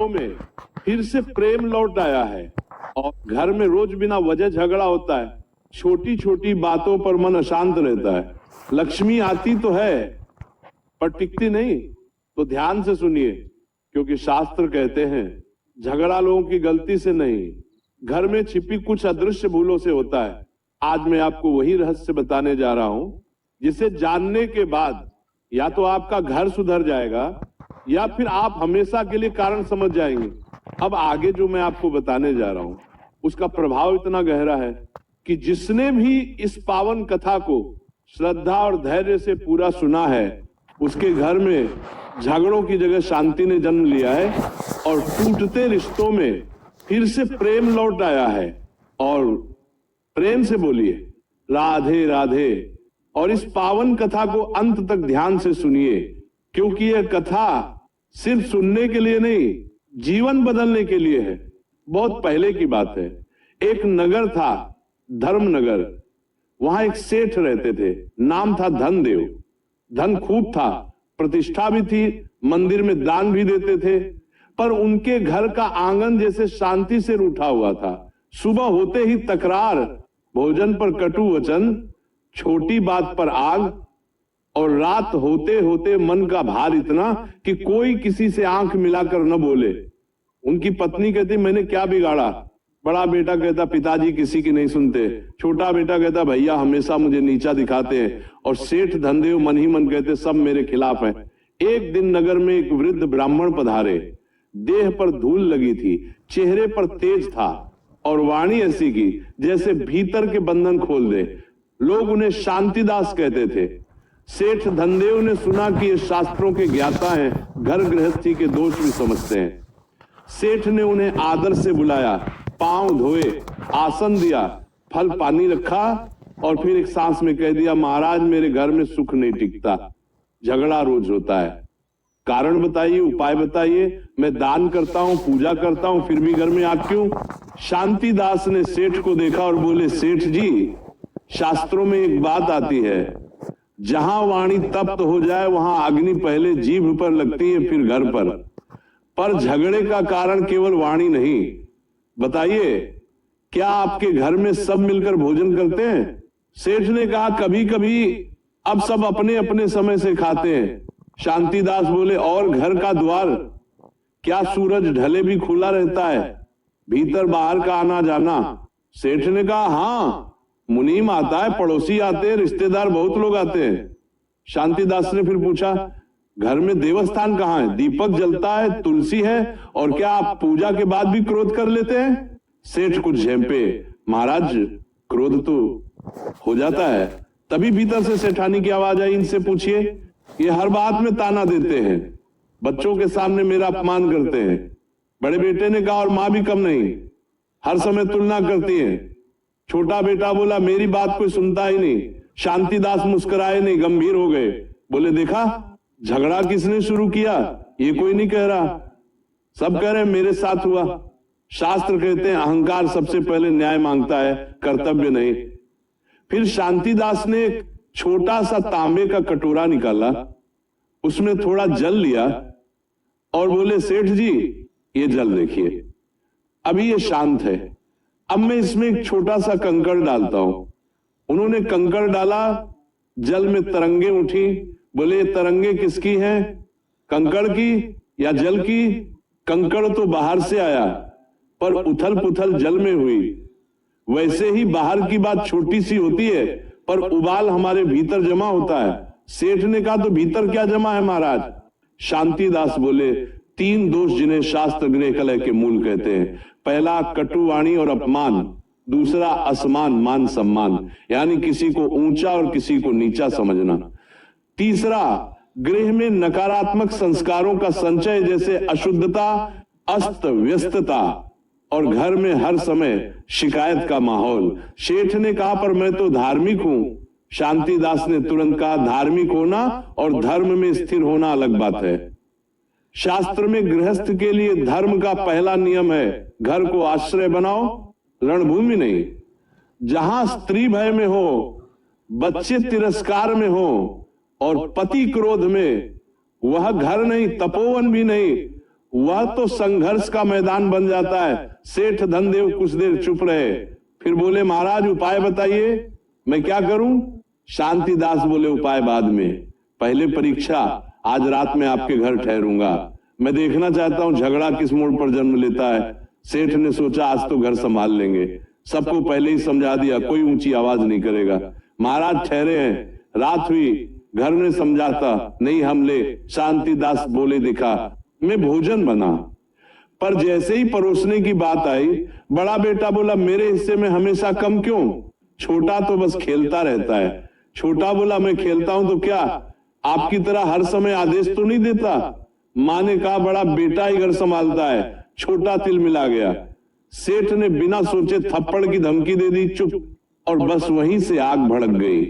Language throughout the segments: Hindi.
रिश्तों में फिर से प्रेम लौट आया है और घर में रोज बिना वजह झगड़ा होता है। छोटी छोटी बातों पर मन अशांत रहता है। लक्ष्मी आती तो है पर टिकती नहीं। तो ध्यान से सुनिए, क्योंकि शास्त्र कहते हैं झगड़ा लोगों की गलती से नहीं, घर में छिपी कुछ अदृश्य भूलों से होता है। आज मैं आपको वही रहस्य बताने जा रहा हूं जिसे जानने के बाद या तो आपका घर सुधर जाएगा या फिर आप हमेशा के लिए कारण समझ जाएंगे। अब आगे जो मैं आपको बताने जा रहा हूं उसका प्रभाव इतना गहरा है कि जिसने भी इस पावन कथा को श्रद्धा और धैर्य से पूरा सुना है उसके घर में झगड़ों की जगह शांति ने जन्म लिया है और टूटते रिश्तों में फिर से प्रेम लौट आया है। और प्रेम से बोलिए राधे राधे। और इस पावन कथा को अंत तक ध्यान से सुनिए, क्योंकि यह कथा सिर्फ सुनने के लिए नहीं, जीवन बदलने के लिए है। बहुत पहले की बात है। एक नगर था, धर्मनगर। वहां एक सेठ रहते थे, नाम था धनदेव। धन खूब था, प्रतिष्ठा भी थी, मंदिर में दान भी देते थे, पर उनके घर का आंगन जैसे शांति से रूठा हुआ था। सुबह होते ही तकरार, भोजन पर कटु वचन, छोटी बात पर आग, और रात होते होते मन का भार इतना कि कोई किसी से आंख मिलाकर न बोले। उनकी पत्नी कहती मैंने क्या बिगाड़ा। बड़ा बेटा कहता पिताजी किसी की नहीं सुनते। छोटा बेटा कहता भैया हमेशा मुझे नीचा दिखाते हैं। और सेठ धनदेव मन ही मन कहते सब मेरे खिलाफ हैं। एक दिन नगर में एक वृद्ध ब्राह्मण पधारे। देह पर धूल लगी थी, चेहरे पर तेज था और वाणी ऐसी की जैसे भीतर के बंधन खोल दे। लोग उन्हें शांतिदास कहते थे। सेठ धनदेव ने सुना कि ये शास्त्रों के ज्ञाता हैं, घर गृहस्थी के दोष भी समझते हैं। सेठ ने उन्हें आदर से बुलाया, पांव धोए, आसन दिया, फल पानी रखा और फिर एक सांस में कह दिया महाराज मेरे घर में सुख नहीं टिकता, झगड़ा रोज होता है। कारण बताइए, उपाय बताइए। मैं दान करता हूं, पूजा करता हूं, फिर भी घर में आग क्यों? शांतिदास ने सेठ को देखा और बोले सेठ जी, शास्त्रों में एक बात आती है, जहां वाणी तप्त हो जाए वहां अग्नि पहले जीभ पर लगती है फिर घर पर झगड़े का कारण केवल वाणी नहीं। बताइए क्या आपके घर में सब मिलकर भोजन करते हैं? सेठ ने कहा कभी कभी, अब सब अपने अपने समय से खाते हैं। शांतिदास बोले और घर का द्वार क्या सूरज ढले भी खुला रहता है, भीतर बाहर का आना जाना? सेठ ने कहा हाँ, मुनीम आता है, पड़ोसी आते हैं, रिश्तेदार बहुत लोग आते हैं। शांतिदास ने फिर पूछा घर में देवस्थान कहाँ है, दीपक जलता है, तुलसी है, और क्या आप पूजा के बाद भी क्रोध कर लेते हैं? सेठ कुछ झेंपे, महाराज क्रोध तो हो जाता है। तभी भीतर से सेठानी की आवाज आई, इनसे पूछिए, ये हर बात में ताना देते हैं, बच्चों के सामने मेरा अपमान करते हैं। बड़े बेटे ने कहा और मां भी कम नहीं, हर समय तुलना करती है। छोटा बेटा बोला मेरी बात कोई सुनता ही नहीं। शांतिदास मुस्कुराए नहीं, गंभीर हो गए, बोले देखा झगड़ा किसने शुरू किया? ये कोई नहीं कह रहा, सब कह रहे मेरे साथ हुआ। शास्त्र कहते हैं अहंकार सबसे पहले न्याय मांगता है, कर्तव्य नहीं। फिर शांतिदास ने एक छोटा सा तांबे का कटोरा निकाला, उसमें थोड़ा जल लिया और बोले सेठ जी ये जल देखिए, अभी ये शांत है, अब मैं इसमें एक छोटा सा कंकड़ डालता हूं। उन्होंने कंकड़ डाला, जल में तरंगे उठी। बोले तरंगे किसकी हैं, कंकड़ की या जल की? कंकड़ तो बाहर से आया पर उथल पुथल जल में हुई। वैसे ही बाहर की बात छोटी सी होती है पर उबाल हमारे भीतर जमा होता है। सेठ ने कहा तो भीतर क्या जमा है महाराज? शांतिदास बोले तीन दोष जिन्हें शास्त्र गृह कलह के मूल कहते हैं। पहला कटुवाणी और अपमान, दूसरा असमान मान सम्मान, यानी किसी को ऊंचा और किसी को नीचा समझना। तीसरा गृह में नकारात्मक संस्कारों का संचय, जैसे अशुद्धता, अस्त व्यस्तता, और घर में हर समय शिकायत का माहौल। शेठ ने कहा पर मैं तो धार्मिक हूं। शांतिदास ने तुरंत कहा धार्मिक होना और धर्म में स्थिर होना अलग बात है। शास्त्र में गृहस्थ के लिए धर्म का पहला नियम है घर को आश्रय बनाओ, रणभूमि नहीं। जहां स्त्री भय में हो, बच्चे तिरस्कार में हो और पति क्रोध में, वह घर नहीं, तपोवन भी नहीं, वह तो संघर्ष का मैदान बन जाता है। सेठ धनदेव कुछ देर चुप रहे, फिर बोले, महाराज उपाय बताइए, मैं क्या करूं? शांतिदास बोले, उपाय बाद में, पहले परीक्षा। आज रात में आपके घर ठहरूंगा, मैं देखना चाहता हूं झगड़ा किस मोड़ पर जन्म लेता है। सेठ ने सोचा आज तो घर संभाल लेंगे, सबको पहले ही समझा दिया, कोई ऊंची आवाज नहीं करेगा। महाराज ठहरे हैं, रात हुई, घर में समझाता नहीं हमले। शांतिदास बोले, देखा मैं भोजन बना, पर जैसे ही परोसने की बात आई, बड़ा बेटा बोला, मेरे हिस्से में हमेशा कम क्यों? छोटा तो बस खेलता रहता है। छोटा बोला, मैं खेलता हूं तो क्या आपकी तरह हर समय आदेश तो नहीं देता? मां ने कहा, बड़ा बेटा ही घर संभालता है। छोटा तिल मिला गया। सेठ ने बिना सोचे थप्पड़ की धमकी दे दी, चुप। और बस वहीं से आग भड़क गई।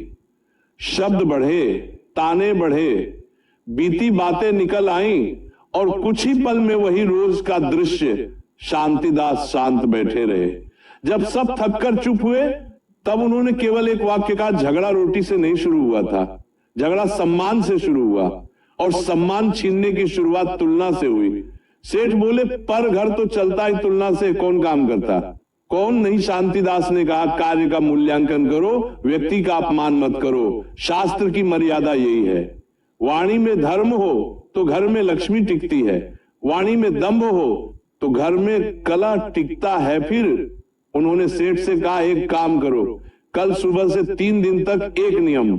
शब्द बढ़े, ताने बढ़े, बीती बातें निकल आईं, और कुछ ही पल में वही रोज का दृश्य। शांतिदास शांत बैठे रहे। जब सब थककर चुप हुए, तब उन्होंने केवल एक वाक्य कहा, झगड़ा रोटी से नहीं शुरू हुआ था, झगड़ा सम्मान से शुरू हुआ, और सम्मान छीनने की शुरुआत तुलना से हुई। सेठ बोले, पर घर तो चलता ही तुलना से, कौन काम करता? कौन नहीं? शांतिदास ने कहा, कार्य का मूल्यांकन करो, व्यक्ति का अपमान मत करो। शास्त्र की मर्यादा यही है। वाणी में धर्म हो तो घर में लक्ष्मी टिकती है, वाणी में दंभ हो तो घर में कलह टिकता है। फिर उन्होंने सेठ से कहा, एक काम करो, कल सुबह से 3 दिन तक एक नियम,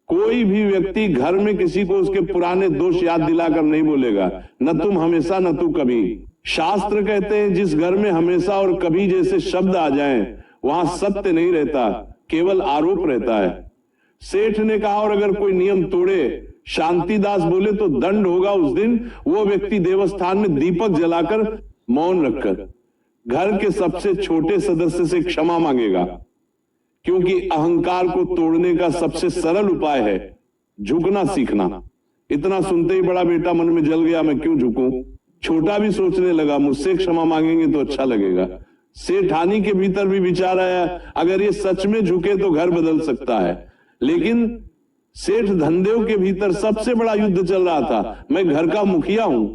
कोई भी व्यक्ति घर में किसी को उसके पुराने दोष याद दिलाकर नहीं बोलेगा, न तुम हमेशा न तू कभी। शास्त्र कहते हैं, जिस घर में हमेशा और कभी जैसे शब्द आ जाएं, वहां सत्य नहीं रहता, केवल आरोप रहता है। सेठ ने कहा, और अगर कोई नियम तोड़े? शांतिदास बोले, तो दंड होगा उस दिन। वो व्यक्ति देवस्थान में दीपक जलाकर मौन रखकर घर के सबसे छोटे सदस्य से क्षमा मांगेगा, क्योंकि अहंकार को तोड़ने का सबसे सरल उपाय है झुकना सीखना। इतना सुनते ही बड़ा बेटा मन में जल गया, मैं क्यों झुकूं? छोटा भी सोचने लगा, मुझसे क्षमा मांगेंगे तो अच्छा लगेगा। सेठानी के भीतर भी विचार आया, अगर ये सच में झुके तो घर बदल सकता है। लेकिन सेठ धनदेव के भीतर सबसे बड़ा युद्ध चल रहा था, मैं घर का मुखिया हूं,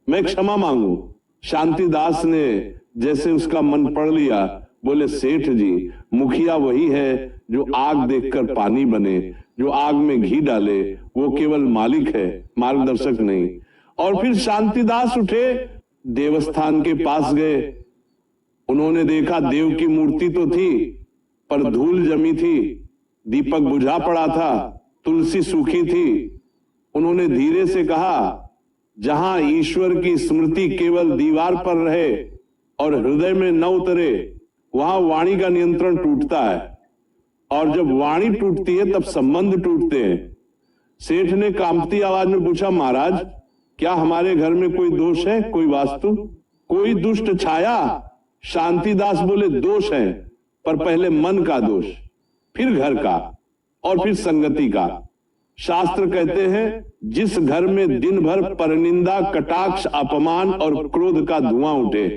मैं क्षमा मांगू। शांतिदास ने जैसे उसका मन पढ़ लिया, बोले, सेठ जी, मुखिया वही है जो आग देखकर पानी बने, जो आग में घी डाले, वो केवल मालिक है, मार्गदर्शक नहीं। और फिर शांतिदास उठे, देवस्थान के पास गए। उन्होंने देखा, देव की मूर्ति तो थी, पर धूल जमी थी, दीपक बुझा पड़ा था, तुलसी सूखी थी। उन्होंने धीरे से कहा, जहां ईश्वर की स्मृति केवल दीवार पर रहे और हृदय में न उतरे, वहां वाणी का नियंत्रण टूटता है, और जब वाणी टूटती है तब संबंध टूटते हैं। सेठ ने कांपती आवाज में पूछा, महाराज, क्या हमारे घर में कोई दोष है, कोई वास्तु, कोई दुष्ट छाया? शांतिदास बोले, दोष है, पर पहले मन का दोष, फिर घर का, और फिर संगति का। शास्त्र कहते हैं, जिस घर में दिन भर परनिंदा, कटाक्ष, अपमान और क्रोध का धुआं उठे,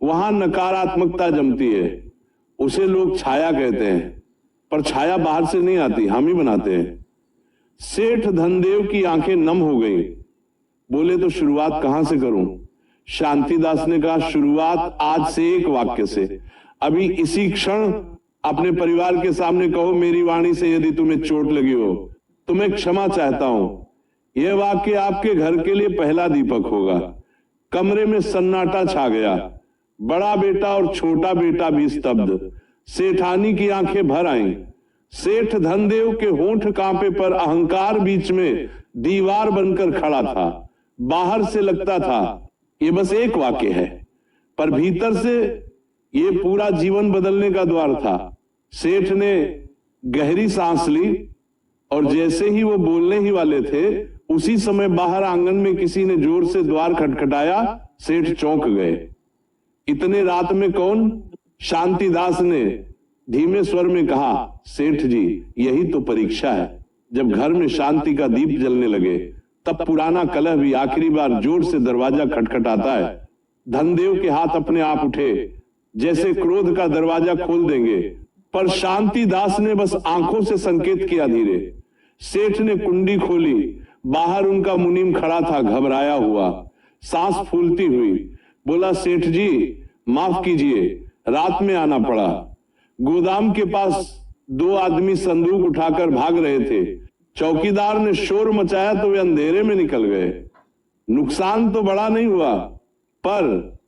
वहां नकारात्मकता जमती है। उसे लोग छाया कहते हैं, पर छाया बाहर से नहीं आती, हम ही बनाते हैं। सेठ धनदेव की आंखें नम हो गई। बोले, तो शुरुआत कहां से करूं? शांतिदास ने कहा, शुरुआत आज से एक वाक्य से। अभी इसी क्षण अपने परिवार के सामने कहो, मेरी वाणी से यदि तुम्हें चोट लगी हो तो मैं क्षमा चाहता हूं। यह वाक्य आपके घर के लिए पहला दीपक होगा। कमरे में सन्नाटा छा गया। बड़ा बेटा और छोटा बेटा भी स्तब्ध। सेठानी की आंखें भर आईं। सेठ धनदेव के होंठ कांपे, पर अहंकार बीच में दीवार बनकर खड़ा था। बाहर से लगता था ये बस एक वाक्य है, पर भीतर से ये पूरा जीवन बदलने का द्वार था। सेठ ने गहरी सांस ली, और जैसे ही वो बोलने ही वाले थे, उसी समय बाहर आंगन में किसी ने जोर से द्वार खटखटाया। सेठ चौंक गए। इतने रात में कौन? शांतिदास ने धीमे स्वर में कहा, सेठ जी, यही तो परीक्षा है। जब घर में शांति का दीप जलने लगे, तब पुराना कलह भी आखिरी बार जोर से दरवाजा खटखटाता है। धनदेव के हाथ अपने आप उठे, जैसे क्रोध का दरवाजा खोल देंगे, पर शांतिदास ने बस आंखों से संकेत किया धीरे। सेठ ने कुंडी खोली। बाहर उनका मुनीम खड़ा था, घबराया हुआ। सांस फूलती हुई। बोला, सेठ जी माफ कीजिए, रात में आना पड़ा। गोदाम के पास 2 आदमी संदूक उठाकर भाग रहे थे। चौकीदार ने शोर मचाया तो वे अंधेरे में निकल गए। नुकसान तो बड़ा नहीं हुआ, पर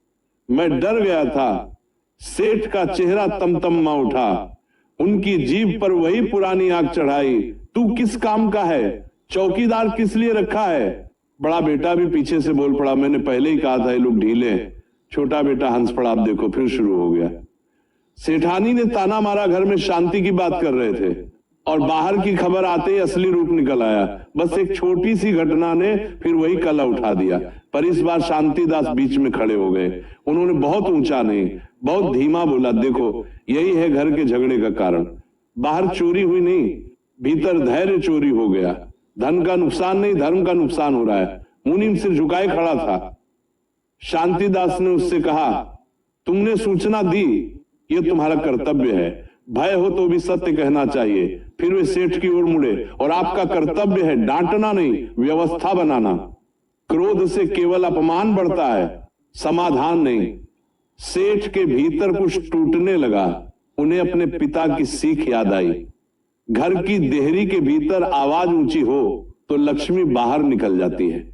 मैं डर गया था। सेठ का चेहरा तमतमा उठा। उनकी जीभ पर वही पुरानी आग चढ़ाई। तू किस काम का है? चौकीदार किस लिए रखा है? बड़ा बेटा भी पीछे से बोल पड़ा, मैंने पहले ही कहा था ये लोग ढीले हैं। छोटा बेटा हंस पड़ा। आप देखो फिर शुरू हो गया। सेठानी ने ताना मारा, घर में शांति की बात कर रहे थे और बाहर की खबर आते ही असली रूप निकल आया। बस एक छोटी सी घटना ने फिर वही कला उठा दिया। पर इस बार शांतिदास बीच में खड़े हो गए। उन्होंने बहुत ऊंचा नहीं, बहुत धीमा बोला, देखो यही है घर के झगड़े का कारण। बाहर चोरी हुई नहीं, भीतर धैर्य चोरी हो गया। धन का नुकसान नहीं, धर्म का नुकसान हो रहा है। मुनीम सिर झुकाए खड़ा था। शांतिदास ने उससे कहा, तुमने सूचना दी, यह तुम्हारा कर्तव्य है। भय हो तो भी सत्य कहना चाहिए। फिर वे सेठ की ओर मुड़े, और आपका कर्तव्य है डांटना नहीं, व्यवस्था बनाना। क्रोध से केवल अपमान बढ़ता है, समाधान नहीं। सेठ के भीतर कुछ टूटने लगा। उन्हें अपने पिता की सीख याद आई। घर की देहरी के भीतर आवाज ऊंची हो तो लक्ष्मी बाहर निकल जाती है।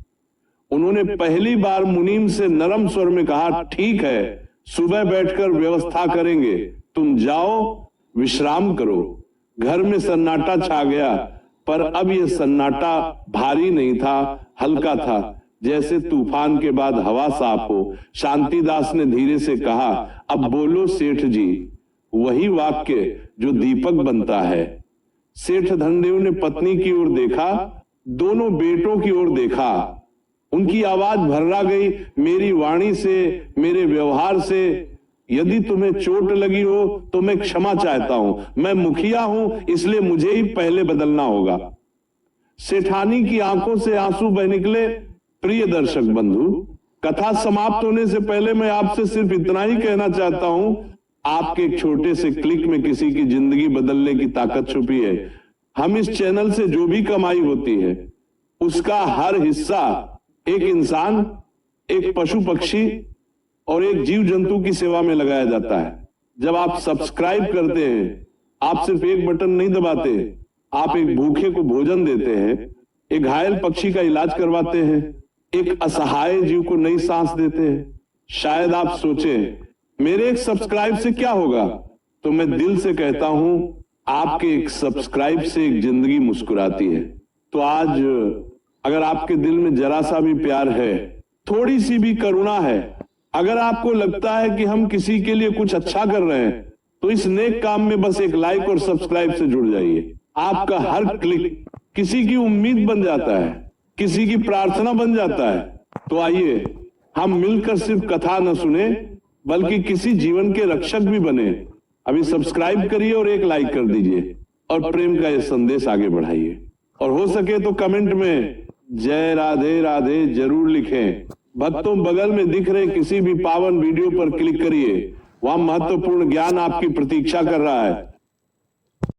उन्होंने पहली बार मुनीम से नरम स्वर में कहा, ठीक है, सुबह बैठकर व्यवस्था करेंगे, तुम जाओ विश्राम करो। घर में सन्नाटा छा गया, पर अब यह सन्नाटा भारी नहीं था, हल्का था, जैसे तूफान के बाद हवा साफ हो। शांतिदास ने धीरे से कहा, अब बोलो सेठ जी, वही वाक्य जो दीपक बनता है। सेठ धनदेव ने पत्नी की ओर देखा, दोनों बेटों की ओर देखा। उनकी आवाज भर्रा गई, मेरी वाणी से, मेरे व्यवहार से यदि तुम्हें चोट लगी हो तो मैं क्षमा चाहता हूं। मैं मुखिया हूं, इसलिए मुझे ही पहले बदलना होगा। सेठानी की आंखों से आंसू बह निकले। प्रिय दर्शक बंधु, कथा समाप्त होने से पहले मैं आपसे सिर्फ इतना ही कहना चाहता हूं, आपके एक छोटे से क्लिक में किसी की जिंदगी बदलने की ताकत छुपी है। हम इस चैनल से जो भी कमाई होती है उसका हर हिस्सा एक इंसान, एक पशु पक्षी और एक जीव जंतु की सेवा में लगाया जाता है। जब आप सब्सक्राइब करते हैं, आप सिर्फ एक बटन नहीं दबाते, आप एक भूखे को भोजन देते हैं, एक घायल पक्षी का इलाज करवाते हैं, एक असहाय जीव को नई सांस देते हैं। शायद आप सोचें, मेरे एक सब्सक्राइब से क्या होगा? तो मैं दिल से कहता हूं, आपके एक सब्सक्राइब से एक जिंदगी मुस्कुराती है। तो आज अगर आपके दिल में जरा सा भी प्यार है, थोड़ी सी भी करुणा है, अगर आपको लगता है कि हम किसी के लिए कुछ अच्छा कर रहे हैं, तो इस नेक काम में बस एक लाइक और सब्सक्राइब से जुड़ जाइए। आपका हर क्लिक किसी की उम्मीद बन जाता है, किसी की प्रार्थना बन जाता है। तो आइए हम मिलकर सिर्फ कथा न सुने, बल्कि किसी जीवन के रक्षक भी बने। अभी सब्सक्राइब करिए और एक लाइक कर दीजिए और प्रेम का यह संदेश आगे बढ़ाइए। और हो सके तो कमेंट में जय राधे राधे जरूर लिखें। भक्तों, बगल में दिख रहे किसी भी पावन वीडियो पर क्लिक करिए, वहां महत्वपूर्ण ज्ञान आपकी प्रतीक्षा कर रहा है।